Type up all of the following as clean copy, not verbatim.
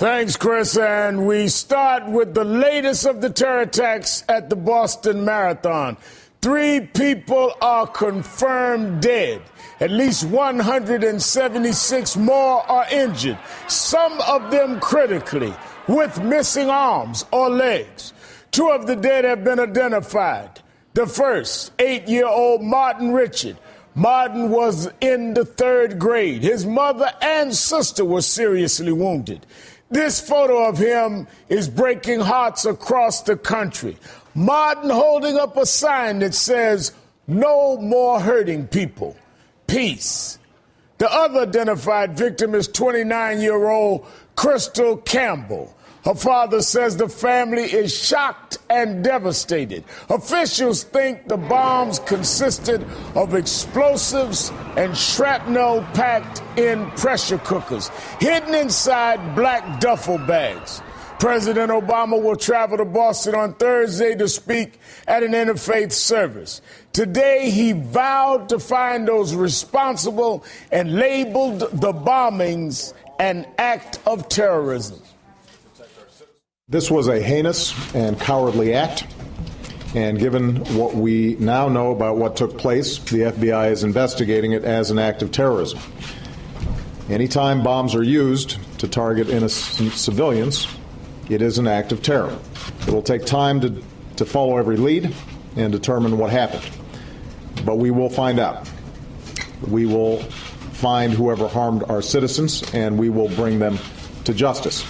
Thanks, Chris. And we start with the latest of the terror attacks at the Boston Marathon. 3 people are confirmed dead. At least 176 more are injured, some of them critically, with missing arms or legs. 2 of the dead have been identified. The first, 8-year-old Martin Richard. Martin was in the 3rd grade. His mother and sister were seriously wounded. This photo of him is breaking hearts across the country. Martin holding up a sign that says, "No more hurting people. Peace." The other identified victim is 29-year-old Crystal Campbell. Her father says the family is shocked and devastated. Officials think the bombs consisted of explosives and shrapnel packed in pressure cookers, hidden inside black duffel bags. President Obama will travel to Boston on Thursday to speak at an interfaith service. Today, he vowed to find those responsible and labeled the bombings an act of terrorism. This was a heinous and cowardly act, and given what we now know about what took place, the FBI is investigating it as an act of terrorism. Anytime bombs are used to target innocent civilians, it is an act of terror. It will take time to follow every lead and determine what happened. But we will find out. We will find whoever harmed our citizens, and we will bring them to justice.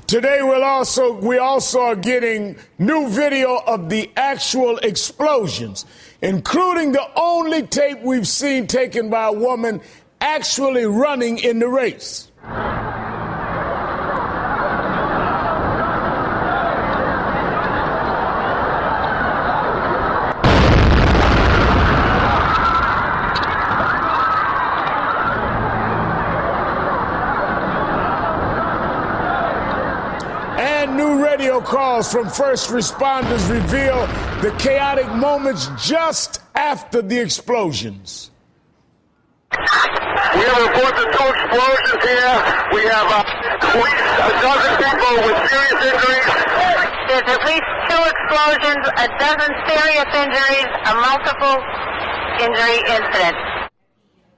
Today, we also are getting new video of the actual explosions, including the only tape we've seen taken by a woman actually running in the race. New radio calls from first responders reveal the chaotic moments just after the explosions. We have reported 2 explosions here. We have at least a dozen people with serious injuries. There's at least 2 explosions, a dozen serious injuries, a multiple injury incident.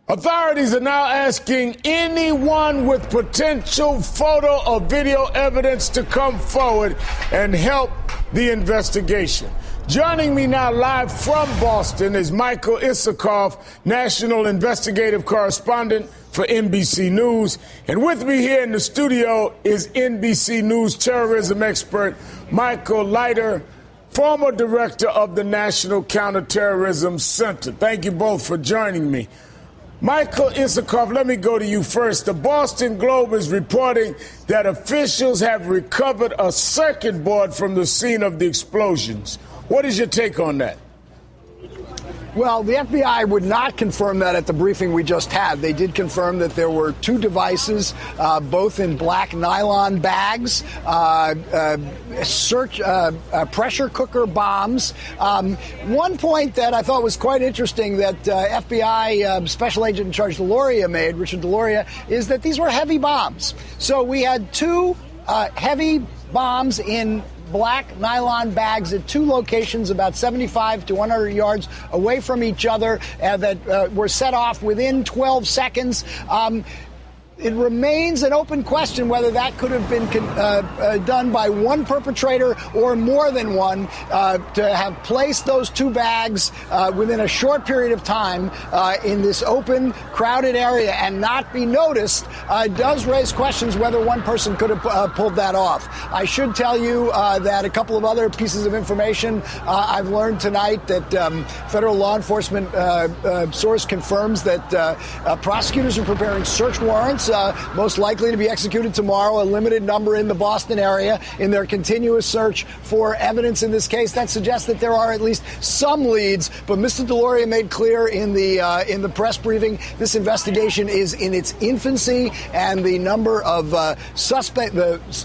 Authorities are now asking anyone with potential photo or video evidence to come forward and help the investigation. Joining me now live from Boston is Michael Isikoff, National Investigative Correspondent for NBC News. And with me here in the studio is NBC News terrorism expert Michael Leiter, former director of the National Counterterrorism Center. Thank you both for joining me. Michael Isikoff, let me go to you first. The Boston Globe is reporting that officials have recovered a circuit board from the scene of the explosions. What is your take on that? Well, the FBI would not confirm that at the briefing we just had. They did confirm that there were 2 devices, both in black nylon bags, pressure cooker bombs. One point that I thought was quite interesting that FBI Special Agent in Charge Deloria made, Richard Deloria, is that these were heavy bombs. So we had 2 heavy bombs in black nylon bags at 2 locations about 75 to 100 yards away from each other that were set off within 12 seconds. It remains an open question whether that could have been done by one perpetrator or more than one. To have placed those 2 bags within a short period of time in this open, crowded area and not be noticed does raise questions whether one person could have pulled that off. I should tell you that a couple of other pieces of information I've learned tonight that federal law enforcement source confirms that prosecutors are preparing search warrants most likely to be executed tomorrow, a limited number in the Boston area, in their continuous search for evidence in this case. That suggests that there are at least some leads. But Mr. Deloria made clear in the press briefing this investigation is in its infancy, and the number of the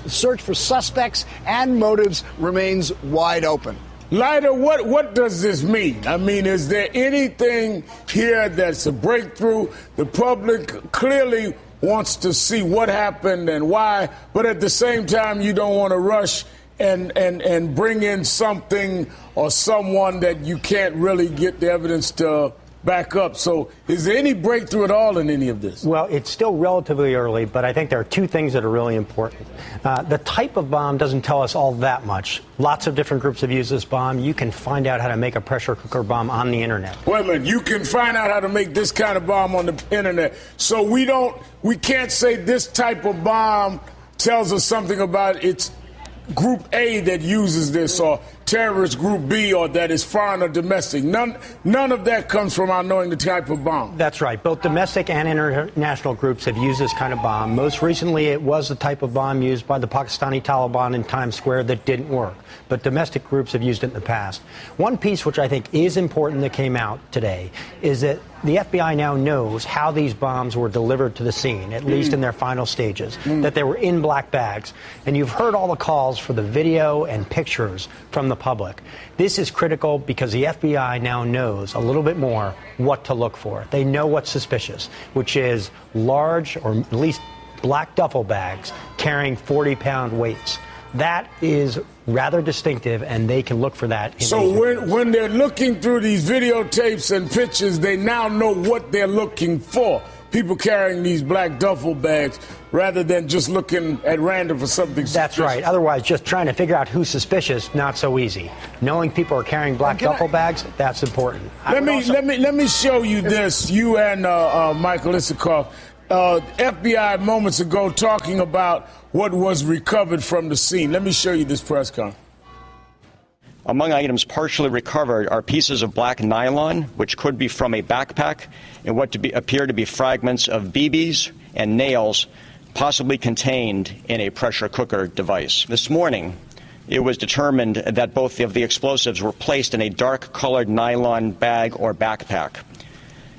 search for suspects and motives remains wide open. Leiter, what does this mean? I mean, is there anything here that's a breakthrough? The public clearly wants to see what happened and why, but at the same time, you don't want to rush and bring in something or someone that you can't really get the evidence to back up. So is there any breakthrough at all in any of this? Well, it's still relatively early, but I think there are two things that are really important. The type of bomb doesn't tell us all that much. Lots of different groups have used this bomb. You can find out how to make a pressure cooker bomb on the internet. Wait a minute, you can find out how to make this kind of bomb on the internet. So we can't say this type of bomb tells us something about its Group A that uses this, or terrorist Group B, or that is foreign or domestic. None of that comes from our knowing the type of bomb. That's right. Both domestic and international groups have used this kind of bomb. Most recently, it was the type of bomb used by the Pakistani Taliban in Times Square that didn't work. But domestic groups have used it in the past. One piece which I think is important that came out today is that the FBI now knows how these bombs were delivered to the scene, at least in their final stages, that they were in black bags. And you've heard all the calls for the video and pictures from the public. This is critical because the FBI now knows a little bit more what to look for. They know what's suspicious, which is large, or at least black duffel bags carrying 40-pound weights. That is rather distinctive, and they can look for that. So when they're looking through these videotapes and pictures, they now know what they're looking for. People carrying these black duffel bags rather than just looking at random for something suspicious. That's right. Otherwise, just trying to figure out who's suspicious, not so easy. Knowing people are carrying black duffel bags, that's important. Let me show you this. You and Michael Isikoff. FBI moments ago talking about what was recovered from the scene. Let me show you this press conference. Among items partially recovered are pieces of black nylon, which could be from a backpack, and what appear to be fragments of BBs and nails, possibly contained in a pressure cooker device. This morning, it was determined that both of the explosives were placed in a dark-colored nylon bag or backpack.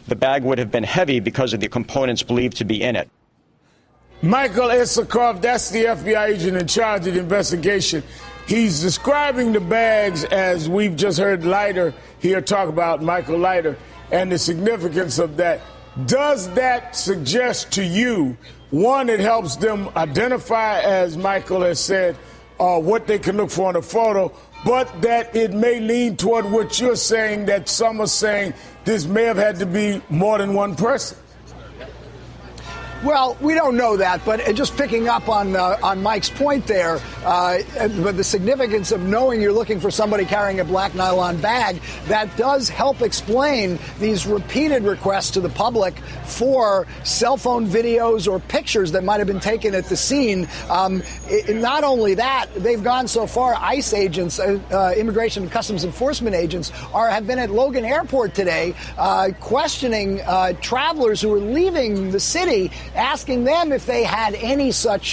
The bag would have been heavy because of the components believed to be in it. Michael Isikoff, that's the FBI agent in charge of the investigation. He's describing the bags as we've just heard Leiter here talk about, Michael Leiter, and the significance of that. Does that suggest to you, one, it helps them identify, as Michael has said, what they can look for in a photo, but that it may lean toward what you're saying, that some are saying this may have had to be more than one person? Well, we don't know that, but just picking up on Mike's point there, but the significance of knowing you're looking for somebody carrying a black nylon bag, that does help explain these repeated requests to the public for cell phone videos or pictures that might have been taken at the scene. Not only that, they've gone so far, ICE agents, Immigration and Customs Enforcement agents, have been at Logan Airport today questioning travelers who are leaving the city, asking them if they had any such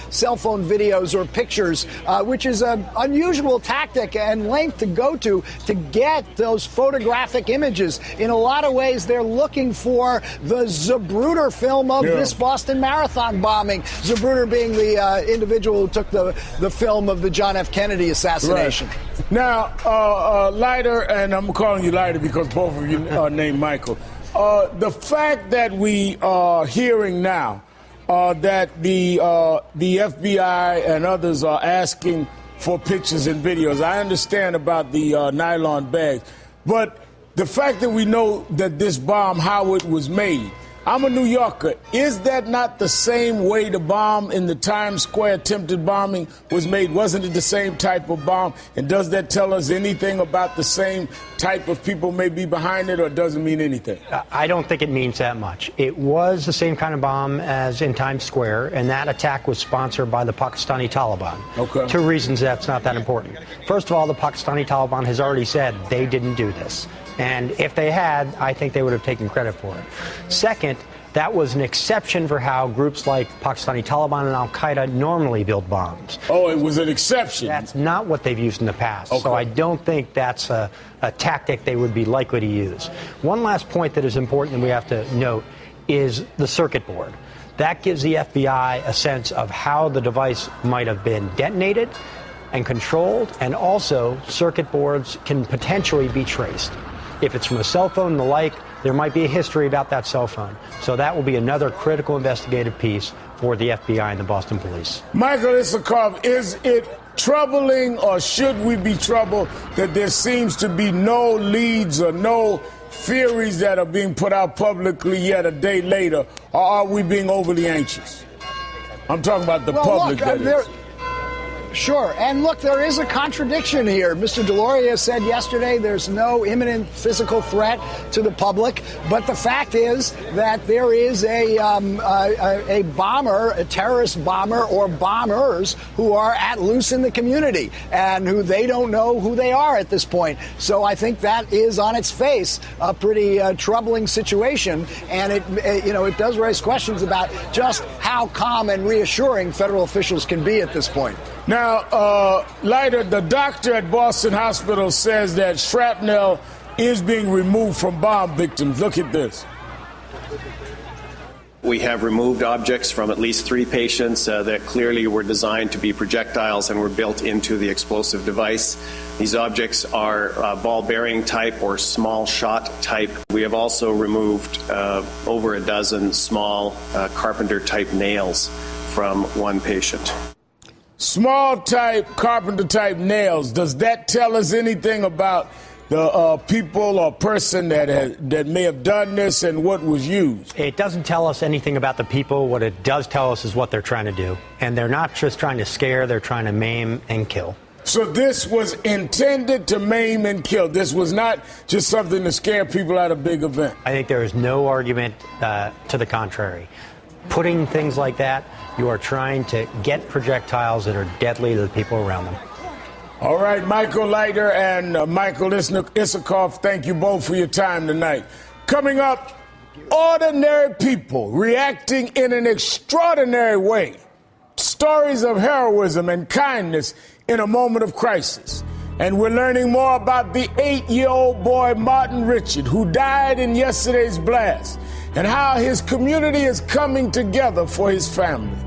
cell phone videos or pictures, which is an unusual tactic and length to go to get those photographic images. In a lot of ways, they're looking for the Zapruder film of this Boston Marathon bombing. Zapruder being the individual who took the film of the John F. Kennedy assassination. Right. Now, Leiter, and I'm calling you Leiter because both of you are named Michael. The fact that we are hearing now that the FBI and others are asking for pictures and videos, I understand about the nylon bags, but the fact that we know that this bomb, how it was made, I'm a New Yorker. Is that not the same way the bomb in the Times Square attempted bombing was made? Wasn't it the same type of bomb? And does that tell us anything about the same type of people may be behind it, or doesn't mean anything? I don't think it means that much. It was the same kind of bomb as in Times Square, and that attack was sponsored by the Pakistani Taliban. Okay. Two reasons that's not that important. First of all, the Pakistani Taliban has already said they didn't do this. And if they had, I think they would have taken credit for it. Second, that was an exception for how groups like Pakistani Taliban and al-Qaeda normally build bombs. Oh, it was an exception. That's not what they've used in the past. Okay. So I don't think that's a tactic they would be likely to use. One last point that is important and we have to note is the circuit board. That gives the FBI a sense of how the device might have been detonated and controlled, and also circuit boards can potentially be traced. If it's from a cell phone and the like, there might be a history about that cell phone. So that will be another critical investigative piece for the FBI and the Boston police. Michael Isikoff, is it troubling, or should we be troubled, that there seems to be no leads or no theories that are being put out publicly yet a day later, or are we being overly anxious? I'm talking about the public, that is. Sure. And look, there is a contradiction here. Mr. DeLauria said yesterday there's no imminent physical threat to the public. But the fact is that there is a bomber, a terrorist bomber or bombers who are at loose in the community and who they don't know who they are at this point. So I think that is on its face a pretty troubling situation. And it does raise questions about just how calm and reassuring federal officials can be at this point. Now, Leiter, the doctor at Boston Hospital says that shrapnel is being removed from bomb victims. Look at this. We have removed objects from at least 3 patients that clearly were designed to be projectiles and were built into the explosive device. These objects are ball-bearing type or small shot type. We have also removed over a dozen small carpenter-type nails from one patient. Small type, carpenter type nails. Does that tell us anything about the people or person that may have done this and what was used? It doesn't tell us anything about the people. What it does tell us is what they're trying to do. And they're not just trying to scare, they're trying to maim and kill. So this was intended to maim and kill. This was not just something to scare people at a big event. I think there is no argument to the contrary. Putting things like that, you are trying to get projectiles that are deadly to the people around them. All right, Michael Leiter and Michael Isikoff, thank you both for your time tonight. Coming up, ordinary people reacting in an extraordinary way. Stories of heroism and kindness in a moment of crisis. And we're learning more about the 8-year-old boy, Martin Richard, who died in yesterday's blast, and how his community is coming together for his family.